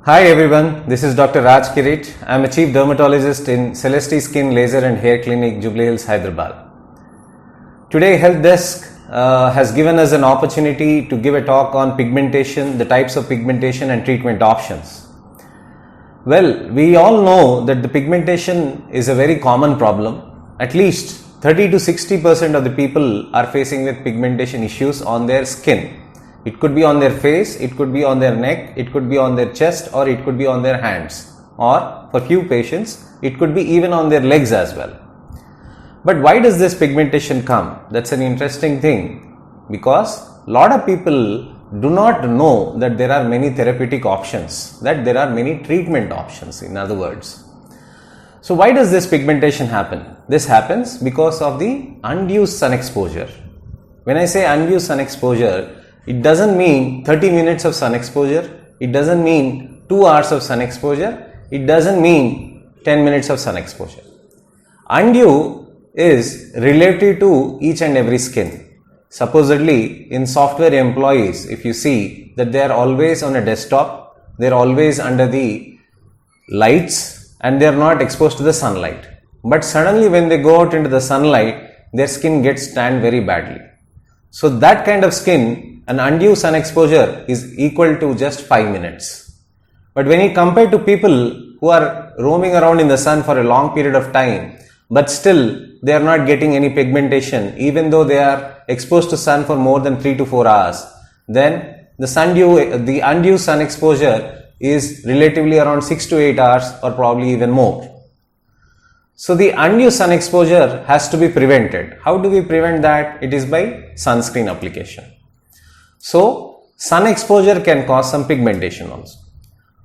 Hi everyone, this is Dr. Raj Kirit. I am a Chief Dermatologist in Celestee Skin, Laser and Hair Clinic, Jubilee Hills, Hyderabad. Today Healthdesk has given us an opportunity to give a talk on pigmentation, the types of pigmentation and treatment options. Well, we all know that the pigmentation is a very common problem. At least 30 to 60% of the people are facing with pigmentation issues on their skin. It could be on their face, it could be on their neck, it could be on their chest, or it could be on their hands, or for few patients it could be even on their legs as well. But why does this pigmentation come? That's an interesting thing, because a lot of people do not know that there are many therapeutic options, that there are many treatment options, in other words. So why does this pigmentation happen? This happens because of the undue sun exposure. When I say undue sun exposure, it doesn't mean 30 minutes of sun exposure, it doesn't mean 2 hours of sun exposure, it doesn't mean 10 minutes of sun exposure. Undue is relative to each and every skin. Supposedly in software employees, if you see that they are always on a desktop, they are always under the lights and they are not exposed to the sunlight. But suddenly when they go out into the sunlight, their skin gets tanned very badly. So that kind of skin, an undue sun exposure is equal to just 5 minutes. But when you compare to people who are roaming around in the sun for a long period of time, but still they are not getting any pigmentation, even though they are exposed to sun for more than 3 to 4 hours, then the undue sun exposure is relatively around 6 to 8 hours or probably even more. So the undue sun exposure has to be prevented. How do we prevent that? It is by sunscreen application. So sun exposure can cause some pigmentation also.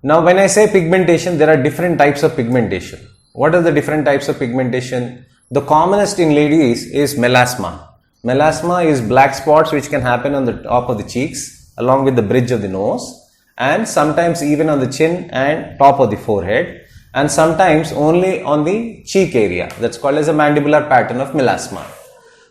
Now when I say pigmentation, there are different types of pigmentation. What are the different types of pigmentation? The commonest in ladies is melasma. Melasma is black spots which can happen on the top of the cheeks along with the bridge of the nose, and sometimes even on the chin and top of the forehead, and sometimes only on the cheek area. That's called as a mandibular pattern of melasma.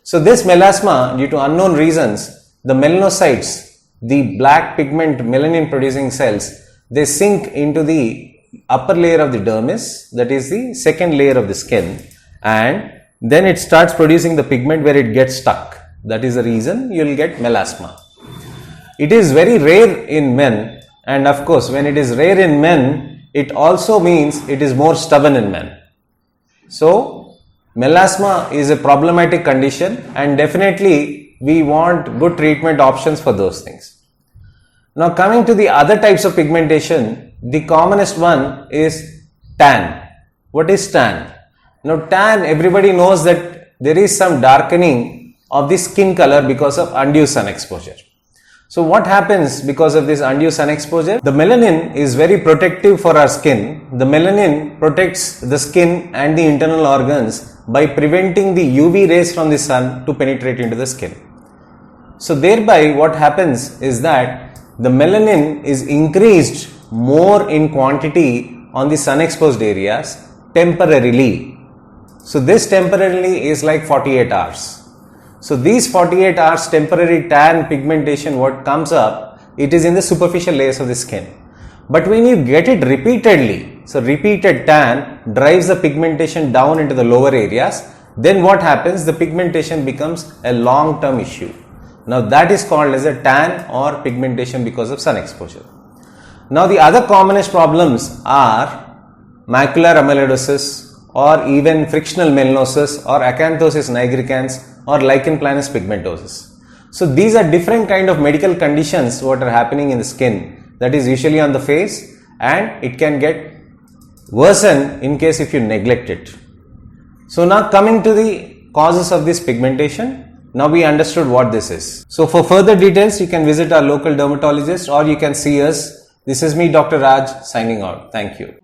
So this melasma, due to unknown reasons, the melanocytes, the black pigment melanin producing cells, they sink into the upper layer of the dermis, that is the second layer of the skin, and then it starts producing the pigment where it gets stuck. That is the reason you will get melasma. It is very rare in men, and of course when it is rare in men, it also means it is more stubborn in men. So melasma is a problematic condition, and definitely we want good treatment options for those things. Now coming to the other types of pigmentation, the commonest one is tan. What is tan? Now tan, everybody knows that there is some darkening of the skin color because of undue sun exposure. So what happens because of this undue sun exposure? The melanin is very protective for our skin. The melanin protects the skin and the internal organs by preventing the UV rays from the sun to penetrate into the skin. So thereby what happens is that the melanin is increased more in quantity on the sun exposed areas temporarily. So this temporarily is like 48 hours. So these 48 hours temporary tan pigmentation, what comes up, it is in the superficial layers of the skin. But when you get it repeatedly, so repeated tan drives the pigmentation down into the lower areas, then what happens? The pigmentation becomes a long-term issue. Now that is called as a tan or pigmentation because of sun exposure. Now the other commonest problems are macular amyloidosis, or even frictional melanosis, or acanthosis nigricans, or lichen planus pigmentosis. So these are different kind of medical conditions what are happening in the skin, that is usually on the face, and it can get worsen in case if you neglect it. So now coming to the causes of this pigmentation, now we understood what this is. So for further details, you can visit our local dermatologist or you can see us. This is me, Dr. Raj, signing out. Thank you.